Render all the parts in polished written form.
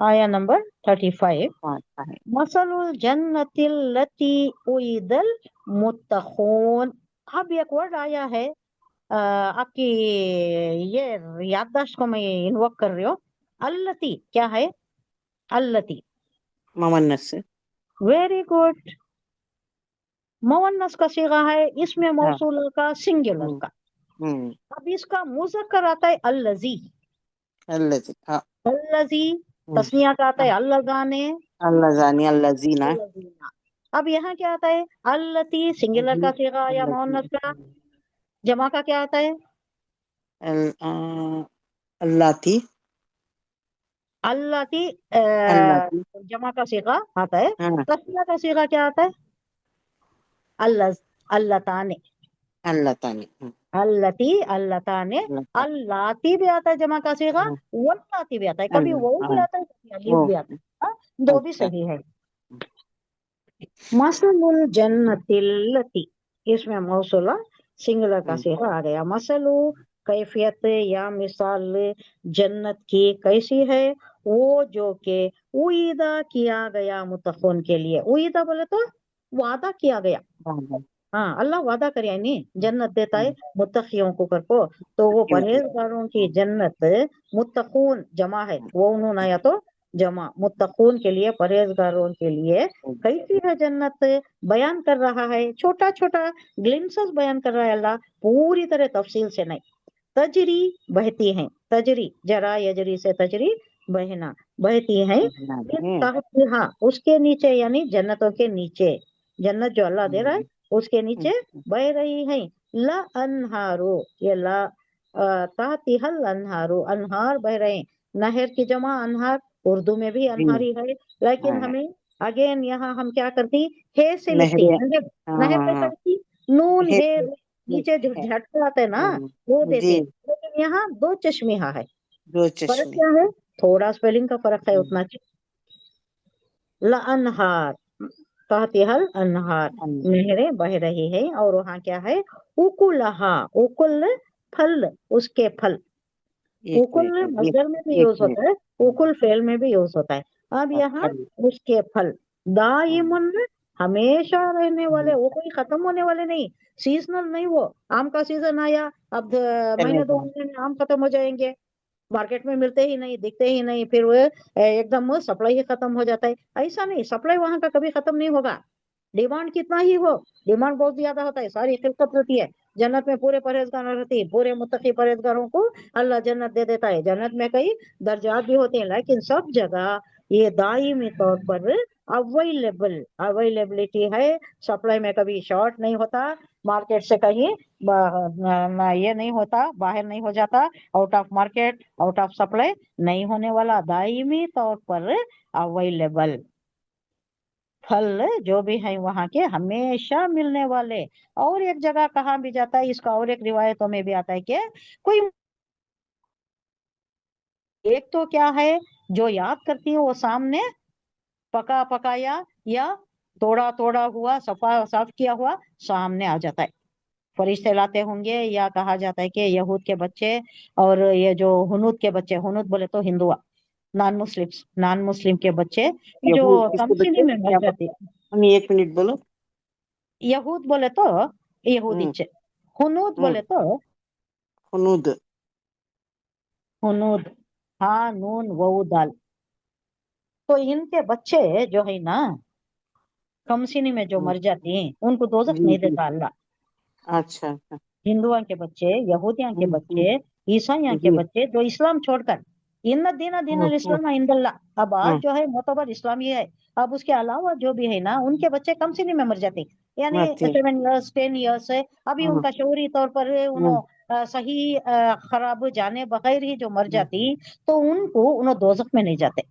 آیا نمبر 35. آتا ہے. مثل الجنت التی اعید المتقون. اب ایک ورڈ آیا ہے، آپ کی یہ یادداشت کو میں انووک کر رہی ہوں. التی کیا ہے؟ التی مونس سے. Very good. مونس کا صیغہ ہے، اس میں ہاں. موصول کا سنگولر کا. اب اس کا مذکر آتا ہے الذی. الذی. ہاں. الذی تسنیہ کا آتا ہے اللذانے. اللذانی اللذین. الذین. اب یہاں کیا آتا ہے؟ التی سنگولر کا صیغہ یا مؤنث کا. جمع کا کیا آتا ہے؟ اللاتی. التی اللاتی. جمع کا صیغہ آتا ہے. ہاں. تسنیہ کا صیغہ کیا آتا ہے؟ اللتانے. اللتانی. التی اللتانے. اللاتی بھی آتا ہے جمع کا صیغہ، واللاتی بھی آتا ہے، کبھی وہ بھی آتا ہے کبھی الف بھی آتا ہے. ہاں، دو بھی اچھا. صحیح ہے. مثل الجنت التی، اس میں موصولہ سنگولر کا صیغہ آ گیا. مثل کیفیت یا مثال جنت کی کیسی ہے؟ وہ جو کہ وعدہ کیا گیا متقون کے لیے. وعدہ بولے تو وعدہ کیا گیا. ہاں، اللہ وعدہ کرے یعنی جنت دیتا ہے متقیوں کو کر کو. تو وہ پرہیزگاروں کی جنت، متقون جمع ہے، وہ انہوں نے یا تو جمع، متقون کے لیے، پرہیزگاروں کے لیے کیسی ہے جنت بیان کر رہا ہے. چھوٹا چھوٹا گلمسز بیان کر رہا ہے اللہ، پوری طرح تفصیل سے نہیں. تجری بہتی ہیں، تجری جرا یجری سے تجری بہنا، بہتی ہیں. ہاں، اس کے نیچے یعنی جنتوں کے نیچے، جنت جو اللہ دے رہا ہے اس کے نیچے بہ رہی ہیں. لا انہارو، یہ لا تحتہا الانہارو، انہار بہ رہے ہیں. نہر کی جمع انہار، اردو میں بھی انہاری ہے، لیکن ہمیں اگین یہاں ہم کیا کرتی، ہے سے لکھتی. نہر پہ کرتی نون ہے نیچے جو جھٹکا آتا ہے نا وہ دیتے، لیکن یہاں دو چشمہ ہے. دو فرق چشمے. کیا ہے؟ تھوڑا سپیلنگ کا فرق ہے اتنا. لانہار تحتہا الانہار، نہریں بہ رہی ہے. اور وہاں کیا ہے؟ اکلہا، اکل پھل، اس کے پھل. ایک اکل منٹ مصدر میں بھی ایک یوز منٹ. ہوتا ہے، اکل فعل میں بھی یوز ہوتا ہے. اب یہاں اس کے پھل دائمن ہمیشہ رہنے والے، وہ کوئی ختم ہونے والے نہیں، سیزنل نہیں. وہ آم کا سیزن آیا، اب مہینے دو مہینے میں آم ختم ہو جائیں گے، مارکیٹ میں ملتے ہی نہیں، دکھتے ہی نہیں، پھر وہ ایک دم سپلائی ہی ختم ہو جاتا ہے. ایسا نہیں، سپلائی وہاں کا کبھی ختم نہیں ہوگا. ڈیمانڈ کتنا ہی ہو، ڈیمانڈ بہت زیادہ ہوتا ہے. ساری خلقت رہتی ہے جنت میں، پورے پرہیزگار رہتی ہے، پورے متقی پرہیزگاروں کو اللہ جنت دے دیتا ہے. جنت میں کئی درجات بھی ہوتے ہیں، لیکن سب جگہ یہ دائمی طور پر اویلیبلٹی ہے. سپلائی میں کبھی شارٹ نہیں ہوتا، مارکیٹ سے کہیں یہ نہیں ہوتا، باہر نہیں ہو جاتا، out of market, out of supply نہیں ہونے والا، دائمی طور پر اویلیبل پھل جو بھی ہیں وہاں کے ہمیشہ ملنے والے. اور ایک جگہ کہاں بھی جاتا ہے اس کا، اور ایک روایتوں میں بھی آتا ہے کہ کوئی ایک تو کیا ہے جو یاد کرتی ہے وہ سامنے پکا پکایا یا توڑا توڑا ہوا، صاف کیا ہوا سامنے آ جاتا ہے. فرشتے لاتے ہوں گے، یا کہا جاتا ہے کہ یہود کے بچے اور یہ جو ہنود کے بچے، ہنود بولے تو ہندو، نان مسلم کے بچے جو کس کے تمثیلی بچے میں کیا مر جاتے. ایک منٹ بولو. یہود بولے تو یہودی، ہنود بولے تو ہنود. ہنود، ہاں نون وو دال. تو ان کے بچے جو ہے نا کمسینی میں جو مر جاتی ہیں ان کو دوزخ جی نہیں جی. دیتا اللہ. اچھا. ہندوؤں کے بچے، یہودیاں کے بچے، عیسائیوں کے جی. بچے جو اسلام چھوڑ کر، ان دین دین الاسلام عند اللہ، اب آج جو ہے معتبر اسلام یہ ہے. اب اس کے علاوہ جو بھی ہے نا ان کے بچے کم سنی میں مر جاتے، یعنی 7 ایئرس 10 ایئرس ہے. ابھی ان کا شعوری طور پر انہوں صحیح خراب جانے بغیر ہی جو مر جاتی، تو ان کو انہوں دوزخ میں نہیں جاتے.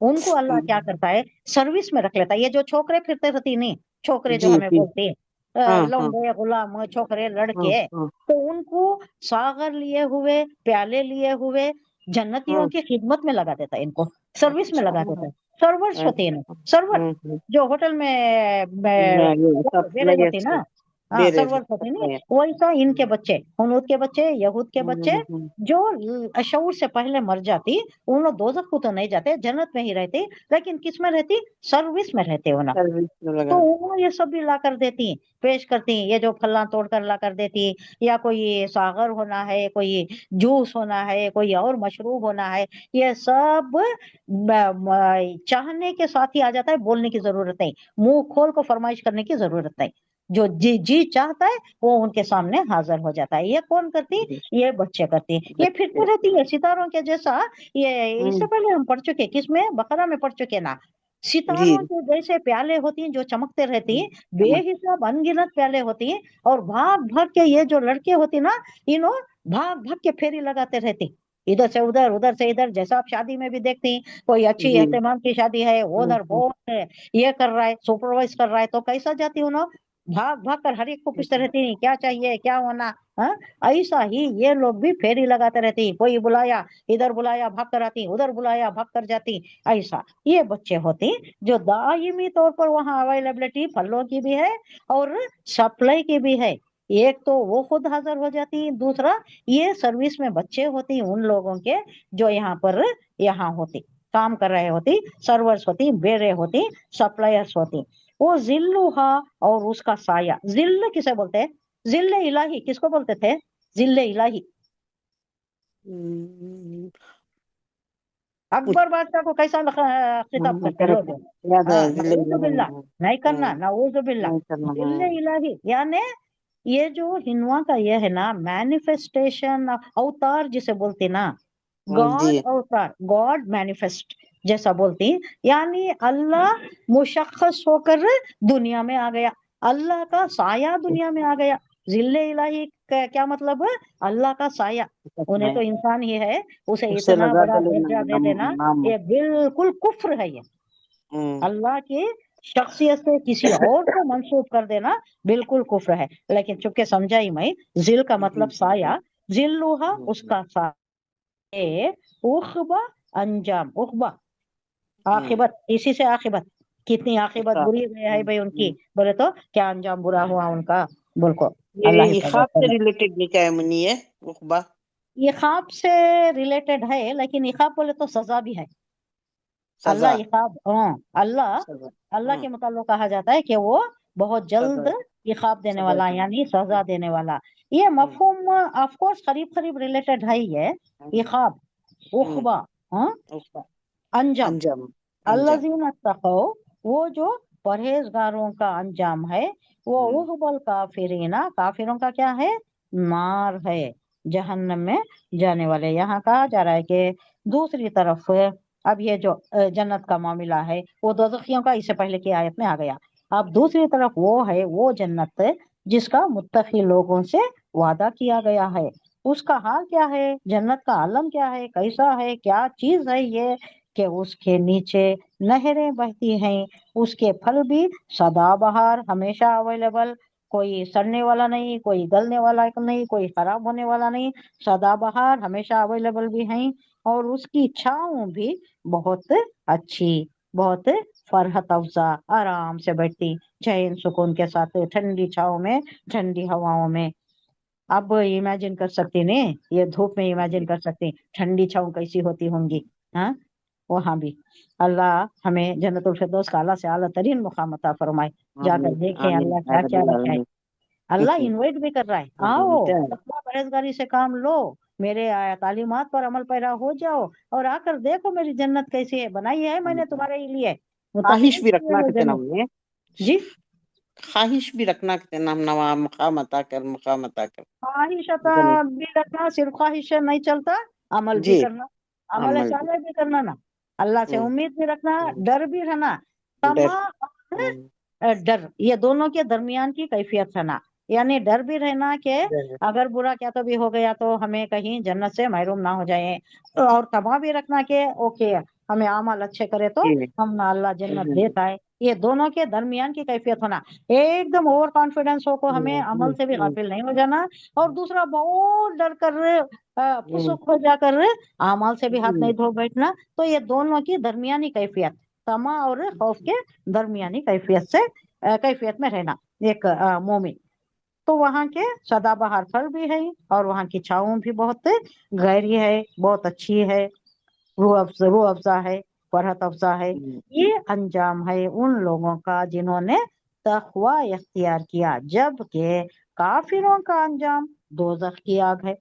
ان کو اللہ کیا کرتا ہے، سروس میں رکھ لیتا ہے. یہ جو چھوکرے پھرتے رہتی نہیں، چھوکرے جو جی ہمیں جی. بولتے ہیں، لونڈے غلام چھوکرے لڑکے، تو ان کو ساغر لیے ہوئے، پیالے لیے ہوئے جنتیوں کی خدمت میں لگا دیتا ہے، ان کو سروس میں لگا دیتا ہے. سرورز ہوتے ہیں، سرور جو ہوٹل میں سب ویٹر لگے. ہوتے ہیں نا، हाँ बेरे सर्वर होते नहीं, है। वैसा इनके बच्चे, हुनूद के बच्चे, यहूद के बच्चे हम्म, जो शऊर से पहले मर जाती, उन लोग दोजख को तो नहीं जाते, जन्नत में ही रहते, लेकिन किस में रहती, सर्विस में रहते हो ना। सर्विस में तो लगा। वो ये सब भी ला कर देती, पेश करती, ये जो फल्ला तोड़ कर ला कर देती, या कोई सागर होना है, कोई जूस होना है, कोई और मशरूब होना है, ये सब चाहने के साथ ही आ जाता है, बोलने की जरूरत नहीं, मुंह खोल को फरमाइश करने की जरूरत नहीं, जो जी जी चाहता है वो उनके सामने हाजिर हो जाता है। ये कौन करती, ये बच्चे करती, ये बच्चे। फिरते रहती है सितारों के जैसा। ये इससे हम्म, पहले हम पढ़ चुके, किसमें, बकरा में पढ़ चुके ना, जी। सितारों के जैसे प्याले होती हैं जो चमकते रहती हैं, चमक। बेहिसाब अनगिनत प्याले होती हैं, और भाग भाग के ये जो लड़के होती ना, इन्हों भाग भाग के फेरी लगाते रहती, इधर से उधर, उधर से इधर, जैसा आप शादी में भी देखती हैं, कोई अच्छी जी। एहतमाम की शादी है, ओनर बहुत है, ये कर रहा है, सुपरवाइज कर रहा है, तो कैसा जाती हूँ ना, भाग भाग कर हर एक को पूछते रहती हैं, क्या चाहिए, क्या होना। हाँ, ऐसा ही ये लोग भी फेरी लगाते रहती हैं, कोई बुलाया, इधर बुलाया भाग कर आती, उधर बुलाया भाग कर जाती, ऐसा ये बच्चे होते हैं जो दायमी तौर पर वहाँ अवेलेबिलिटी फलों की भी है और सप्लाई की भी है। एक तो वो खुद हाजिर हो जाती है, दूसरा ये सर्विस में बच्चे होती हैं उन लोगों के जो यहाँ पर यहाँ होती, काम कर रहे होती, सर्वर्स होती, बेरे होती, सप्लायर्स होती। वो जिल्लुहा, और उसका साया, जिल्ल किसे बोलते हैं, जिल्ल इलाही किसको बोलते थे, जिल्ल इलाही, हम्म, अकबर बादशाह को कैसा खिताब करते करेक्ट। लोग। याद है हाँ, जिले नऊज़ु बिल्ला, नहीं करना, नऊज़ु बिल्ला, नहीं करना। जिल्ल इलाही यानी ये जो हिंदुओं का ये है ना, मैनिफेस्टेशन, अवतार जिसे बोलते ना, जी। गॉड अवतार, गॉड मैनिफेस्ट जैसा बोलती, यानी अल्लाह मुशख्खस होकर दुनिया में आ गया, अल्लाह का साया दुनिया में आ गया। जिल्ले इलाही का क्या मतलब है, अल्लाह का साया, उन्हें तो नहीं, इंसान ही है, उसे उससे इतना लगा बड़ा कर लेना दर्जा दे देना, नाम। ये बिल्कुल कुफ्र है ये, हम्म, अल्लाह की शख्सियत से किसी और को मंसूब कर देना बिल्कुल कुफ्र है। लेकिन चुपके समझाई मैं, जिल का मतलब साया, जिल्लुहा उसका साया, उखबा अंजाम, उखबा आखिबत, इसी से आखिबत, कितनी आखिबत उसका। बुरी है भाई उनकी, बोले तो क्या अंजाम बुरा हुआ उनका, बोल को अल्लाह ये हिफाजत ख्वाब से करे। रिलेटेड नहीं क्या है मुन्नी है उकबा? ये ख्वाब से रिलेटेड है, लेकिन इखाब बोले तो सजा भी है। सजा। अल्लाह इखाब, हाँ, अल्लाह, सजा। अल्लाह हाँ। के मुताल्लिक़ कहा जाता है कि वो बहुत जल्द सजा। इखाब देने सजा वाला, की। यानी सजा देने वाला। ये हम्म, मफहूम ऑफ कोर्स करीब करीब रिलेटेड है ही है, इखाब, हम्म, उखबा, हाँ, उकबा। अंजाम, अंजाम। अंजाम। अल्लज़ीना तक़ौ, वो जो परहेजगारों का अंजाम है, वो हम्म, उक़बल काफिरीना, काफिरों का क्या है, नार है, जहन्नम में जाने वाले। यहाँ कहा जा रहा है कि दूसरी तरफ अब ये जो जन्नत का मामला है वो दोज़खियों का इससे पहले की आयत में आ गया, अब दूसरी तरफ वो है, वो जन्नत जिसका मुत्तकी लोगों से वादा किया गया है, उसका हाल क्या है, जन्नत का आलम क्या है, कैसा है, क्या चीज है ये, कि उसके नीचे नहरें बहती हैं, उसके फल भी सदाबहार, हमेशा अवेलेबल, कोई सड़ने वाला नहीं, कोई गलने वाला नहीं, कोई खराब होने वाला नहीं, सदाबहार हमेशा अवेलेबल भी हैं, और उसकी छाँव भी बहुत अच्छी, बहुत फरहत अफजा, आराम से बैठती, चैन सुकून के साथ ठंडी छाँव में, ठंडी हवाओं में। अब इमेजिन कर सकती ने, ये धूप में इमेजिन कर सकती ठंडी छाँव कैसी होती होंगी। हाँ, वहां भी अल्लाह हमें जन्नतुल फिरदौस का आला से आला तरीन मुकाम अता फरमाए, जाकर आमीन। देखें आमीन अल्लाह या क्या क्या रब्बल रखा है। आलमीन। अल्लाह इनवाइट भी कर रहा है, आओ क्या है? तकवा परहेजगारी से काम लो, मेरे तालीमात पर अमल पैरा हो जाओ, और आकर देखो मेरी जन्नत कैसी है, बनाई है मैंने तुम्हारे लिए, ख्वाहिश मुत्तकीन भी के लिए रखना है कितने जन्नत। नाम में। जी, ख्वाहिश भी रखना कितने नाम नवा मकाम अता कर, मकाम अता कर। ख्वाहिश जन। भी रखना, सिर्फ ख्वाहिश नहीं चलता, अमल भी जी। करना, अमल अमल भी। साले भी करना ना, अल्लाह से हम्म, उम्मीद भी रखना, हम्म, डर भी रहना, डर। तमा और हम्म, डर, ये दोनों के दरमियान की कैफियत रहना, यानी डर भी रहना कि डर। अगर बुरा क्या तो भी हो गया तो हमें कहीं जन्नत से महरूम ना हो जाए, और तमा भी रखना कि ओके, हमें अमल अच्छे करे तो जी। हम ना अल्लाह जन्नत हम्म, देता है। ये दोनों के दरमियान की कैफियत होना, एकदम ओवर कॉन्फिडेंस हो को हमें अमल से भी हम्म, गाफिल नहीं हो जाना, और दूसरा बहुत डर कर हम्म, फुसुक हो जाकर अमल से भी हाथ हम्म, नहीं धो बैठना। तो ये दोनों की दरमियानी कैफियत, तमा और खौफ के दरमियानी कैफियत से कैफियत में रहना एक मोमिन। تو وہاں کے سدا بہار پھل بھی ہے اور وہاں کی چھاؤں بھی بہت گہری ہے، بہت اچھی ہے، روح افزا ہے، فرحت افزا ہے۔ یہ انجام ہے ان لوگوں کا جنہوں نے تقوی اختیار کیا، جبکہ کافروں کا انجام دوزخ کی آگ ہے۔